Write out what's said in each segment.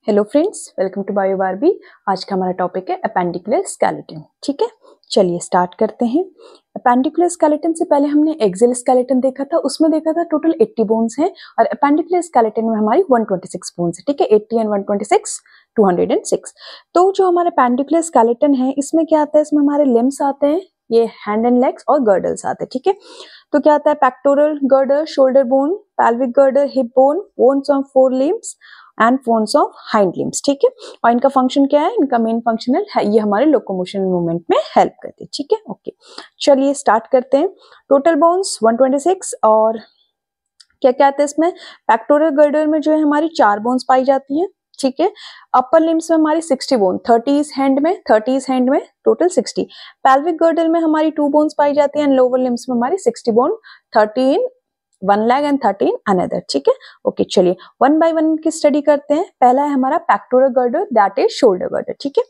Hello friends, welcome to bio Barbie. आज का हमारा टॉपिक है अपेंडिकुलर स्केलेटन। ठीक है, चलिए स्टार्ट करते हैं। अपेंडिकुलर स्केलेटन से पहले हमने एक्सियल स्केलेटन देखा था, उसमें देखा था टोटल 80 बोन्स हैं और अपेंडिकुलर स्केलेटन में हमारी 126 बोन्स है। ठीक है, 80 एंड 126 206। तो जो हमारा अपेंडिकुलर स्केलेटन है इसमें क्या आता है, इसमें हमारे लिम्स आते हैं, ये हैंड एंड लेग्स और गर्डल्स आते हैं। ठीक है, तो क्या आता है, pectoral girder, shoulder bone, pelvic girder, hip bone, bones of four limbs and bones of hind limbs. ठीक है, और इनका फंक्शन क्या है, इनका मेन फंक्शनल है, ये हमारे लोकोमोशन मूवमेंट में हेल्प करते हैं। ठीक है, ओके, चलिए स्टार्ट करते हैं। टोटल बोन्स 126 और क्या क्या आता है इसमें, पेक्टोरल गर्डर में जो है हमारी 4 बोन्स पाई जाती हैं। ठीक है, अपर लिम्स में हमारी 60 बोन, 30 हैंड में टोटल 60। पेल्विक गर्डर में हमारी 2 बोन्स पाई जाती हैं एंड लोअर लिम्स में हमारी 60 बोन, 13 1 लेग एंड 13 अनदर। ठीक है, ओके, चलिए वन बाय वन की स्टडी करते हैं। पहला है हमारा pectoral girder, that is shoulder girder. ठीक है,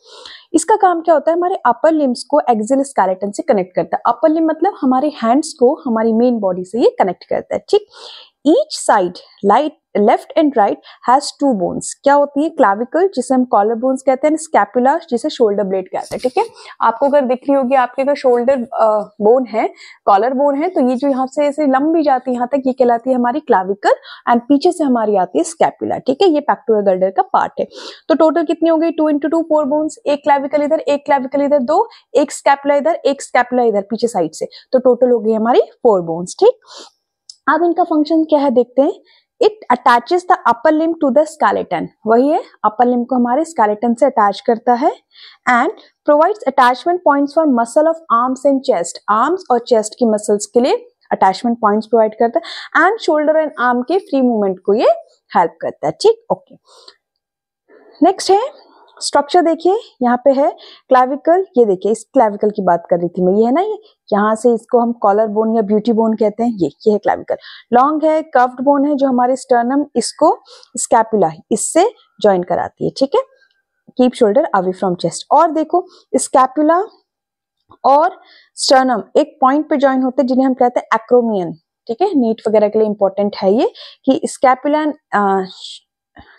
इसका काम क्या होता है, हमारे अपर लिम्स को एक्सियल स्केलेटन से कनेक्ट करता है। अपर लिम्ब मतलब हमारे हैंड्स को हमारी मेन बॉडी से ये कनेक्ट करता है। ठीक, each side left and right has 2 bones. क्या होती है, क्लाविकल जिसे हम कॉलर बोन्स कहते हैं, स्कैपुला जिसे शोल्डर ब्लेड कहते हैं। ठीक है, आपको अगर दिख रही होगी, आपके अगर शोल्डर बोन है, कॉलर बोन है, तो ये जो यहाँ से ऐसे लंबी जाती है यहाँ तक, ये कहलाती है हमारी क्लाविकल एंड पीछे से हमारी आती है स्कैपुला। ठीक है, ये पेक्टोरल गर्डर का पार्ट है। तो टोटल कितनी हो गई, 2 into 2 4 बोन्स, एक क्लाविकल इधर, एक क्लाविकल इधर, 2, एक स्कैपुला इधर, एक स्कैपुला इधर पीछे साइड से, तो टोटल हो गई हमारी 4 बोन्स। ठीक, अब इनका फंक्शन क्या है देखते हैं। It attaches the upper limb to the skeleton, वही है, अपर लिम्ब को हमारे स्केलेटन से अटैच करता है and provides attachment points for muscle of arms and chest, arms और चेस्ट की मसल्स के लिए अटैचमेंट पॉइंट्स प्रोवाइड करता है एंड शोल्डर एंड आर्म के फ्री मूवमेंट को ये हेल्प करता है। ठीक, ओके, नेक्स्ट है स्ट्रक्चर। देखिए यहाँ पे है क्लाविकल, ये देखिए इस क्लाविकल की बात कर रही थी मैं, ये है ना, ये यहाँ से इसको हम कॉलर बोन या ब्यूटी बोन कहते हैं, ये है क्लाविकल। लॉन्ग है, कर्व्ड बोन है जो हमारे स्टर्नम, इसको स्कैपुला इससे ज्वाइन कराती है। ठीक है, keep shoulder away from chest. और देखो स्कैपुला और स्टर्नम एक पॉइंट पे ज्वाइन होते हैं जिन्हें हम कहते हैं एक्रोमियन। ठीक है, नीट वगैरह के लिए इंपॉर्टेंट है ये कि स्कैपुला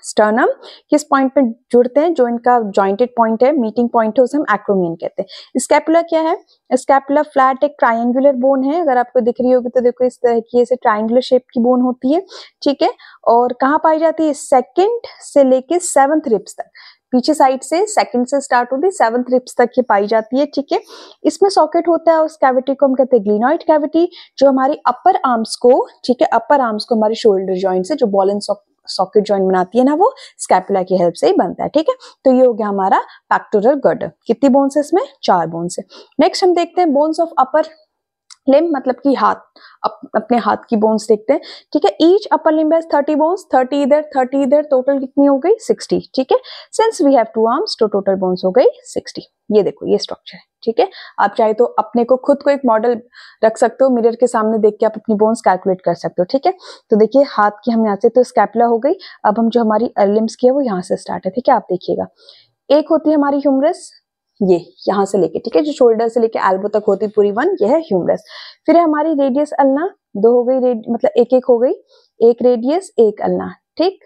स्टर्नम किस पॉइंट पे जुड़ते हैं, जो इनका जॉइंटेड पॉइंट है, मीटिंग पॉइंट है, उसे हम एक्रोमियन कहते हैं। स्कैपुला क्या है, स्कैपुला फ्लैट एक ट्रायंगुलर बोन है, अगर आपको दिख रही होगी तो देखो इस तरह की ऐसे ट्रायंगुलर शेप की बोन होती है। ठीक है, और कहाँ पाई जाती है, सेकंड से लेके 7th रिब्स तक, पीछे साइड से सेकंड से स्टार्ट होती है 7th रिब्स तक ये पाई जाती है। ठीक है, इसमें सॉकेट होता है, उस कैविटी को हम कहते हैं ग्लिनॉइड कैविटी, जो हमारी अपर आर्म्स को, ठीक है, अपर आर्म्स को हमारे शोल्डर जॉइंट से जो बॉल एंड सॉकेट जॉइंट बनाती है ना, वो स्कैपुला की हेल्प से ही बनता है। ठीक है, तो ये हो गया हमारा पेक्टोरल गर्डर। कितनी बोन्स है इसमें, 4 बोन्स है। नेक्स्ट हम देखते हैं बोन्स ऑफ अपर लिम्ब, मतलब कि हाथ, अपने हाथ की बोन्स देखते हैं। ठीक है, each upper limb has 30 bones, 30 इधर 30 इधर, टोटल कितनी हो गई 60। ठीक है, सिंस वी हैव 2 आर्म्स तो टोटल बोन्स हो गई 60। ये देखो ये स्ट्रक्चर है। ठीक है, आप चाहे तो अपने को खुद को एक मॉडल रख सकते हो, मिरर के सामने देख के आप अपनी बोन्स कैलकुलेट कर सकते हो। ठीक है, तो देखिए हाथ की हम यहाँ से तो स्कैपुला हो गई, अब हम जो हमारी लिम्स की है वो यहाँ से स्टार्ट है। ठीक है, आप देखिएगा, एक होती है हमारी ह्यूमरस, ये यहाँ से लेके, ठीक है, जो शोल्डर से लेके एल्बो तक होती है पूरी वन, ये है ह्यूमरस। फिर है हमारी रेडियस अल्ना, 2 हो गई, मतलब एक एक हो गई, एक रेडियस एक अल्ना। ठीक,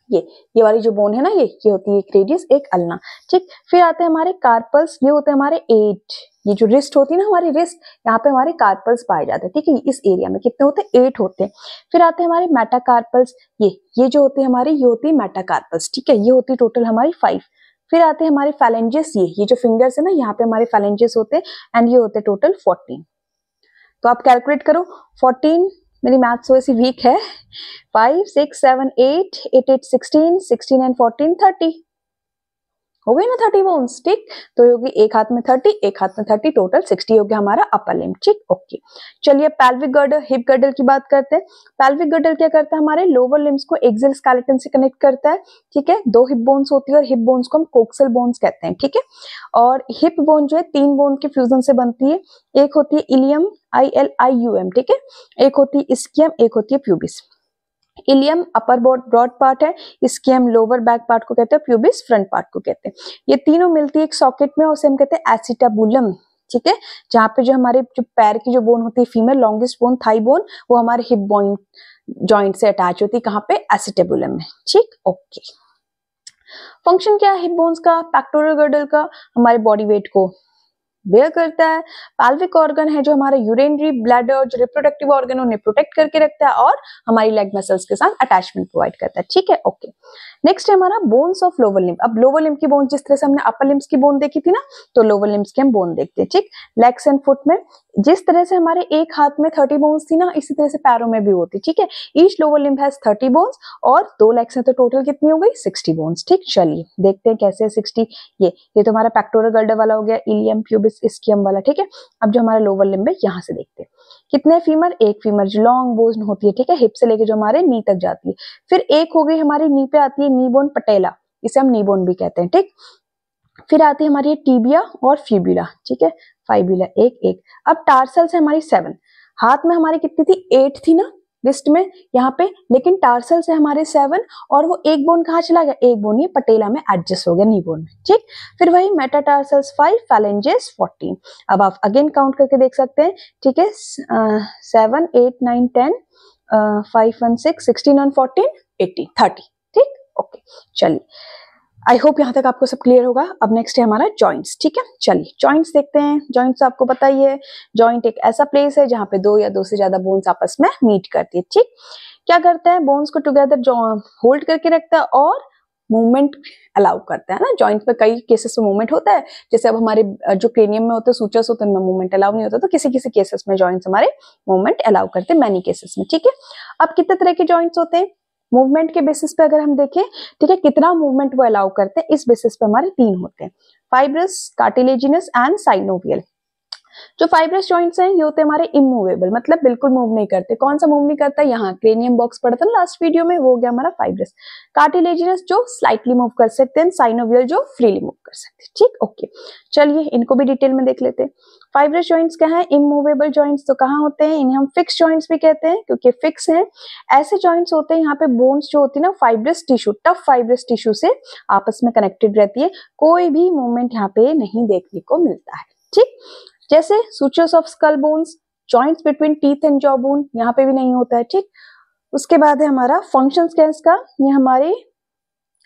ये वाली जो बोन है ना, ये होती है एक रेडियस एक अल्ना। ठीक, फिर आते हैं हमारे कार्पल्स, ये होते हैं हमारे 8, ये जो रिस्ट होती है ना हमारी रिस्ट, यहाँ पे हमारे कार्पल्स पाए जाते हैं। ठीक है, इस एरिया में कितने होते हैं, 8 होते हैं। फिर आते हैं हमारे मेटाकार्पल्स, ये जो होती है हमारी, ये होती है मेटाकार्पल्स। ठीक है, ये होती है टोटल हमारी 5। फिर आते हैं हमारे फैलेंजेस, ये जो फिंगर्स है ना, यहाँ पे हमारे फैलेंजेस होते हैं एंड ये होते हैं टोटल 14। तो आप कैलकुलेट करो, 14, मेरी मैथ्स वैसी वीक है, 5 6 7 8 8 8 16 16 एंड 14 30 हो गई ना 30 बोन्स। ठीक, तो होगी एक हाथ में 30, एक हाथ में 30, टोटल 60 हो गया हमारा अपर लिम्ब। ठीक, ओके, चलिए पेल्विक गर्डर, हिप गर्डर की बात करते हैं। पेल्विक गर्डर क्या करता है, हमारे लोअर लिम्स को एक्सियल स्केलेटन से कनेक्ट करता है। ठीक है, 2 हिप बोन्स होती है और हिप बोन्स को हम कोक्सल बोन्स कहते हैं। ठीक है, और हिप बोन जो है 3 बोन के फ्यूजन से बनती है, एक होती है इलियम, ILIUM। ठीक है, एक होती है इस्कियम, एक होती है प्यूबिस। इलियम अपर ब्रॉड पार्ट है, इसके हम लोअर बैक पार्ट को कहते हैं, प्यूबिस फ्रंट पार्ट को कहते हैं। ये तीनों मिलती है एक सॉकेट में, उसे हम कहते हैं एसिटाबुलम। ठीक है, जहाँ पे जो हमारे जो पैर की जो बोन होती है, female longest bone thigh bone, वो हमारे हिप बोन जॉइंट से अटैच होती है, कहाँ पे, एसिटाबुलम में। ठीक, ओके, फंक्शन क्या है हिप बोन्स का, पेक्टोरल गर्डल का हमारे बॉडी वेट को बेयर करता है। पैल्विक ऑर्गन है जो हमारा यूरिनरी ब्लैडर जो रिप्रोडक्टिव ऑर्गन उन्हें प्रोटेक्ट करके रखता है और हमारी लेग मसल्स के साथ अटैचमेंट प्रोवाइड करता है, ठीक है। ओके, नेक्स्ट है हमारा बोन्स ऑफ लोअर लिम्ब। अब लोअर लिम्ब की बोन जिस तरह से हमने अपर लिम्स की बोन देखी थी ना, तो लोअर लिम्स की हम बोन देखते हैं, ठीक। लेग्स एंड फुट में जिस तरह से हमारे एक हाथ में 30 बोन्स थी ना, इसी तरह से पैरों में भी होती, ठीक है। Each lower limb has 30 bones और 2 लेग्स हैं तो टोटल कितनी हो गई 60 बोन्स, ठीक। चलिए देखते हैं कैसे है 60। ये तो हमारा पेक्टोरल गर्डल वाला हो गया, इलियम प्यूबिस इस्कियम वाला, ठीक है। अब जो हमारा लोअर लिम्ब है यहाँ से देखते हैं कितने फीमर, एक फीमर जो लॉन्ग बोन होती है, ठीक है, हिप से लेके जो हमारे नी तक जाती है। फिर एक हो गई हमारी नी पे आती है नी बोन पटेला, इसे हम नी बोन भी कहते हैं, ठीक। फिर आती है हमारी टीबिया और फिब्यूला, ठीक है, फाइब्यूला एक एक। अब टार्सल से हमारी 7, हाथ में हमारी कितनी थी 8 थी ना रिस्ट में यहाँ पे, लेकिन टार्सल से हमारे 7 और वो एक बोन कहाँ चला गया, एक बोन ये पटेला में एडजस्ट हो गया नी बोन में, ठीक। फिर वही मेटाटार्सल्स 5, फैलेंजेस 14। अब आप अगेन काउंट करके देख सकते हैं, ठीक है, 7 8 9 10 5 1 6 16 और 14 18 30, ठीक। ओके, चलिए आई होप यहाँ तक आपको सब क्लियर होगा। अब नेक्स्ट है हमारा जॉइंट्स, ठीक है। चलिए जॉइंट्स देखते हैं। जॉइंट्स आपको पता ही है, जॉइंट एक ऐसा प्लेस है जहाँ पे 2 या 2 से ज्यादा बोन्स आपस में मीट करती है, ठीक। क्या करता है, बोन्स को टुगेदर होल्ड करके रखता है और मूवमेंट अलाउ करता है ना। जॉइंट में कई केसेस में मूवमेंट होता है, जैसे अब हमारे जो क्रेनियम में होते हैं सूचर्स होते हैं उनमें मूवमेंट अलाउ नहीं होता, तो किसी किसी केसेस में जॉइंट्स हमारे मूवमेंट अलाउ करते हैं, मैनी केसेस में, ठीक है। अब कितने तरह के जॉइंट्स होते हैं, मूवमेंट के बेसिस पे अगर हम देखें, ठीक है, कितना मूवमेंट वो अलाउ करते हैं, इस बेसिस पे हमारे 3 होते हैं, फाइब्रस, कार्टिलेजिनस एंड साइनोवियल। जो फाइब्रस जॉइंट्स हैं ये होते हैं हमारे इमूवेबल, मतलब बिल्कुल मूव नहीं करते। कौन सा मूव नहीं करता, यहाँ क्रेनियम बॉक्स पड़ा था ना लास्ट वीडियो में, वो हो गया हमारा फाइब्रस। कार्टिलेजिनस जो स्लाइटली मूव कर सकते हैं, साइनोवियल जो फ्रीली मूव कर सकते हैं, ठीक। ओके, चलिए इनको भी डिटेल में देख लेते हैं। फाइब्रस जॉइंट्स क्या है, इमूवेबल जॉइंट्स तो कहाँ होते हैं, इन्हें हम फिक्स जॉइंट्स भी कहते हैं क्योंकि फिक्स हैं। ऐसे जॉइंट्स होते हैं यहाँ पे बोन्स जो होती है ना fibrous tissue, tough fibrous tissue से आपस में कनेक्टेड रहती है, कोई भी मूवमेंट यहाँ पे नहीं देखने को मिलता है, ठीक। जैसे sutures of skull bones, joints between teeth and jaw bone, यहाँ पे भी नहीं होता है, ठीक। उसके बाद है हमारा फंक्शंस क्या है इसका, ये हमारी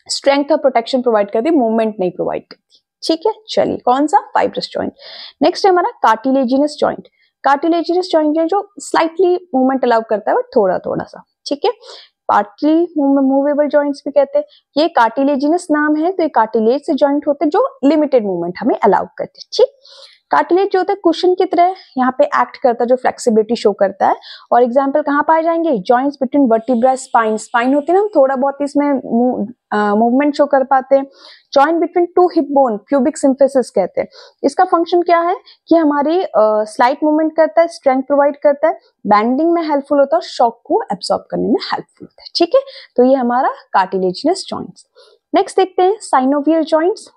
स्ट्रेंथ और प्रोटेक्शन प्रोवाइड करती है, मूवमेंट नहीं प्रोवाइड करती, ठीक है। चलिए कौन सा, फाइब्रस जॉइंट। नेक्स्ट है हमारा कार्टिलेजिनस जॉइंट। कार्टिलेजिनस जॉइंट है जो स्लाइटली मूवमेंट अलाउ करता है बट थोड़ा थोड़ा सा, ठीक है। पार्टली मूवेबल जॉइंट्स भी कहते हैं। ये कार्टिलेजिनस नाम है, तो ये कार्टिलेज से जॉइंट होते हैं जो लिमिटेड मूवमेंट हमें अलाउ करते हैं, ठीक। कार्टिलेज जो होता है कुशन की तरह यहाँ पे एक्ट करता है, जो फ्लेक्सिबिलिटी शो करता है। और एग्जांपल कहाँ पाए जाएंगे, joints between vertebra, spine, spine होती है ना, हम थोड़ा बहुत इसमें मूवमेंट शो कर पाते हैं। Joint between 2 hip bone, pubic symphysis कहते हैं। इसका फंक्शन क्या है कि हमारी स्लाइट मूवमेंट करता है, स्ट्रेंथ प्रोवाइड करता है, बैंडिंग में हेल्पफुल होता है और शॉक को एब्सॉर्ब करने में हेल्पफुल होता है, ठीक है। तो ये हमारा कार्टिलेजिनस जॉइंट्स। नेक्स्ट देखते हैं साइनोवियल जॉइंट्स।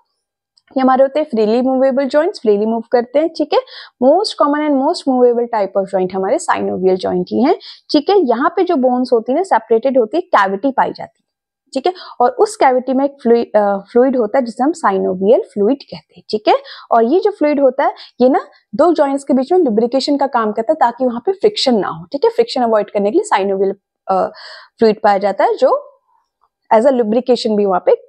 ये हमारे होते हैं freely movable joints, freely move करते हैं, ठीक है। Most common and most movable type of joint हमारे साइनोवियल जॉइंट ही है, ठीक है। यहाँ पे जो बोन्स होती है ना सेपरेटेड होती है, कैविटी पाई जाती है, ठीक है। और उस कैविटी में एक फ्लूइड होता है जिसे हम साइनोवियल फ्लूइड कहते हैं, ठीक है। और ये जो फ्लूइड होता है ये ना 2 जॉइंट्स के बीच में लुब्रिकेशन का काम करता है ताकि वहां पे फ्रिक्शन ना हो, ठीक है। फ्रिक्शन अवॉइड करने के लिए साइनोवियल फ्लूइड पाया जाता है जो एज अ लुब्रिकेशन भी वहां पे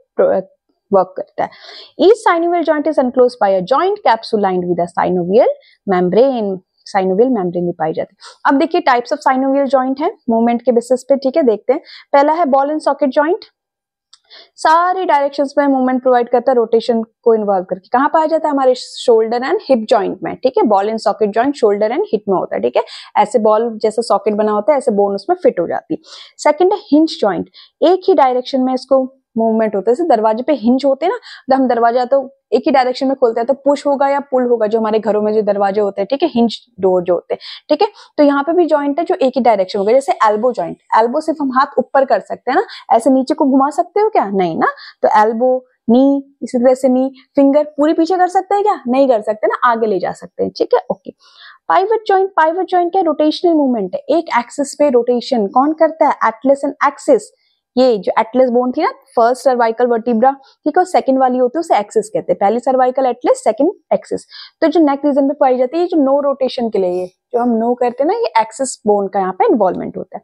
वर्क करता है। Each synovial joint is enclosed by a joint capsule lined with a synovial membrane. Synovial membrane भी पाई जाती है। अब देखिए टाइप्स ऑफ साइनोवियल जॉइंट है मूवमेंट के बेसिस पे, ठीक है। देखते हैं, पहला है बॉल एंड सॉकेट जॉइंट, सारी डायरेक्शंस में मूवमेंट प्रोवाइड करता है रोटेशन को इन्वॉल्व करके। कहाँ पाया जाता है, हमारे शोल्डर एंड हिप जॉइंट में, ठीक है। Ball and socket joint shoulder and hip में होता है, ठीक है। ऐसे बॉल जैसा सॉकेट बना होता है, ऐसे बोन उसमें फिट हो जाती है। सेकंड है हिंज जॉइंट, एक ही डायरेक्शन में इसको मूवमेंट होता है, जैसे दरवाजे पे हिंज होते हैं ना, जब हम दरवाजा तो एक ही डायरेक्शन में खोलते हैं तो पुश होगा या पुल होगा, जो हमारे घरों में जो दरवाजे होते हैं, ठीक है, हिंज डोर जो होते हैं, ठीक है। तो यहाँ पे भी जॉइंट है जो एक ही डायरेक्शन होगा, जैसे एल्बो जॉइंट, एल्बो सिर्फ हम हाथ ऊपर कर सकते हैं ना, ऐसे नीचे को घुमा सकते हो क्या, नहीं ना। तो एल्बो, नी, इसी तरह से नी, फिंगर पूरी पीछे कर सकते हैं क्या, नहीं कर सकते ना, आगे ले जा सकते हैं, ठीक है। Okay, pivot joint, pivot joint क्या रोटेशनल मूवमेंट है, एक एक्सिस पे रोटेशन कौन करता है, एटलस एंड एक्सिस। ये जो एटलस बोन थी ना, फर्स्ट सर्वाइकल वर्टिब्रा, ठीक है, सेकंड वाली होती है उसे एक्सिस कहते हैं, पहली सर्वाइकल एटलस, सेकंड एक्सिस। तो जो नेक रीजन पे पाई जाती है, ये जो नो रोटेशन के लिए, जो हम नो करते हैं ना, ये एक्सिस बोन का यहाँ पे इन्वॉल्वमेंट होता है।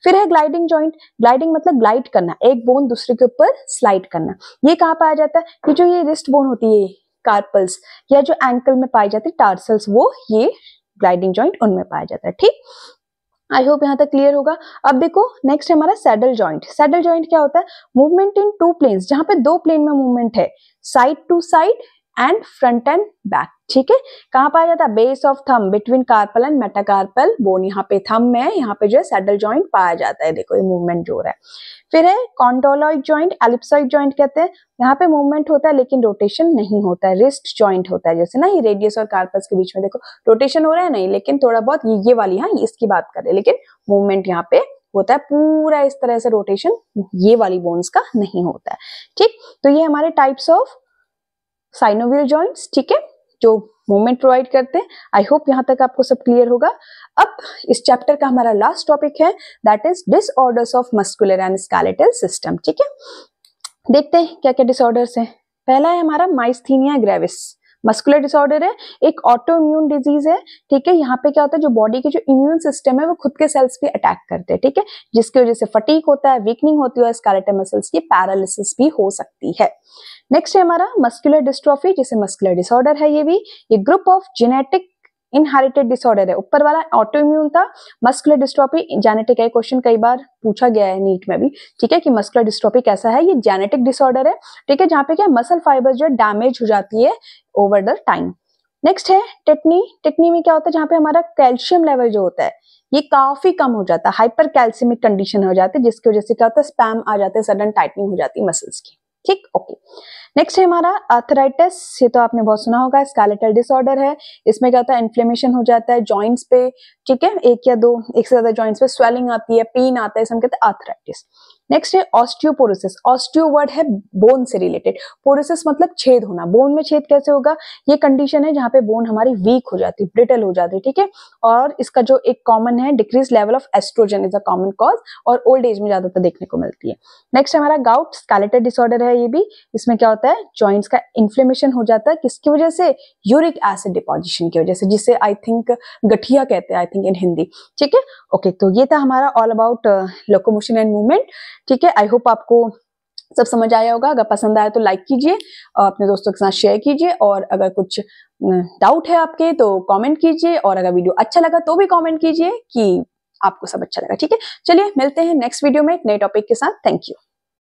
फिर है ग्लाइडिंग जॉइंट। ग्लाइडिंग मतलब ग्लाइड करना, एक बोन दूसरे के ऊपर स्लाइड करना। ये कहाँ पाया जाता है? ये जो ये रिस्ट बोन होती है, कार्पल्स, या जो एंकल में पाई जाती है टार्सल्स, वो ये ग्लाइडिंग जॉइंट उनमें पाया जाता है। ठीक, आई होप यहाँ तक क्लियर होगा। अब देखो नेक्स्ट है हमारा सैडल जॉइंट। सैडल जॉइंट क्या होता है? मूवमेंट इन टू प्लेन्स, जहां पे दो प्लेन में मूवमेंट है, side to side and front and back. ठीक है, कहाँ पाया जाता है? Base of thumb between carpal and metacarpal bone, यहाँ पे थंब में, यहाँ पे जो है सैडल जॉइंट पाया जाता है। देखो ये मूवमेंट जो हो रहा है। फिर है कॉन्डोलॉइड जॉइंट, एलिप्सॉइड जॉइंट कहते हैं, यहाँ पे मूवमेंट होता है लेकिन रोटेशन नहीं होता है। रिस्ट जॉइंट होता है, जैसे ना ये रेडियस और कार्पस के बीच में देखो रोटेशन हो रहा है नहीं, लेकिन थोड़ा बहुत ये वाली, हाँ इसकी बात कर रहे हैं, लेकिन मूवमेंट यहाँ पे होता है पूरा इस तरह से, रोटेशन ये वाली बोन्स का नहीं होता है। ठीक, तो ये हमारे टाइप्स ऑफ साइनोवियल जॉइंट्स, ठीक है, जो मूवमेंट प्रोवाइड करते हैं। आई होप यहाँ तक आपको सब क्लियर होगा। अब इस चैप्टर का हमारा लास्ट टॉपिक है, that is disorders of muscular and skeletal system. ठीक है, देखते हैं क्या क्या डिसऑर्डर्स हैं। पहला है हमारा माइस्थीनिया ग्रेविस, मस्कुलर डिसऑर्डर है, एक ऑटो इम्यून डिजीज है। ठीक है, यहाँ पे क्या होता है, जो बॉडी के जो इम्यून सिस्टम है वो खुद के सेल्स पे अटैक करते हैं। ठीक है, जिसकी वजह से फटीग होता है, वीकनिंग होती है और स्केलेटल मसल्स की पैरालिसिस भी हो सकती है। नेक्स्ट है हमारा मस्कुलर डिस्ट्रोफी, जिसे मस्कुलर डिसऑर्डर है। ये group of genetic inherited disorder है। ऊपर वाला ऑटो इम्यून था, मस्कुलर डिस्ट्रोफी जेनेटिक है। क्वेश्चन कई बार पूछा गया है नीट में भी, ठीक है, कि मस्कुलर डिस्ट्रोफी कैसा है? ये जेनेटिक डिसऑर्डर है। ठीक है, जहाँ पे क्या मसल फाइबर्स जो है डैमेज हो जाती है ओवर द टाइम। नेक्स्ट है टेटनी। टेटनी में क्या होता है? जहाँ पे हमारा कैल्शियम लेवल जो होता है ये काफी कम हो जाता है, हाइपर कैल्सियमिक कंडीशन हो जाती है, जिसकी वजह से क्या होता है? स्पैम आ जाते हैं, सडन टाइटनिंग हो जाती है मसल्स की। ठीक, ओके। नेक्स्ट है हमारा आर्थराइटिस, ये तो आपने बहुत सुना होगा, स्केलेटल डिसऑर्डर है। इसमें क्या होता है? इन्फ्लेमेशन हो जाता है जॉइंट्स पे, ठीक है, एक से ज्यादा जॉइंट्स पे स्वेलिंग आती है, पेन आता है, इसे हम कहते हैं आर्थराइटिस। नेक्स्ट है ऑस्टियोपोरोसिस। ऑस्टियो वर्ड है बोन से रिलेटेड, पोरोसिस मतलब छेद होना। बोन में छेद कैसे होगा? ये कंडीशन है जहाँ पे बोन हमारी वीक हो जाती है, ब्रिटल हो जाती है। ठीक है, और इसका जो एक कॉमन है, decrease level of oestrogen is a common cause, और ओल्ड एज में ज्यादातर देखने को मिलती है। नेक्स्ट हमारा गाउट, स्केलेटल डिसऑर्डर है ये भी। इसमें क्या होता है? जॉइंट्स का इन्फ्लेमेशन हो जाता है, किसकी वजह से? यूरिक एसिड डिपोजिशन की वजह से, जिसे आई थिंक गठिया कहते हैं आई थिंक इन हिंदी। ठीक है, ओके, तो ये था हमारा all about locomotion and movement. ठीक है, आई होप आपको सब समझ आया होगा। अगर पसंद आया तो लाइक कीजिए, अपने दोस्तों के साथ शेयर कीजिए, और अगर कुछ डाउट है आपके तो कमेंट कीजिए, और अगर वीडियो अच्छा लगा तो भी कमेंट कीजिए कि आपको सब अच्छा लगा। ठीक है, चलिए मिलते हैं नेक्स्ट वीडियो में एक नए टॉपिक के साथ। Thank you.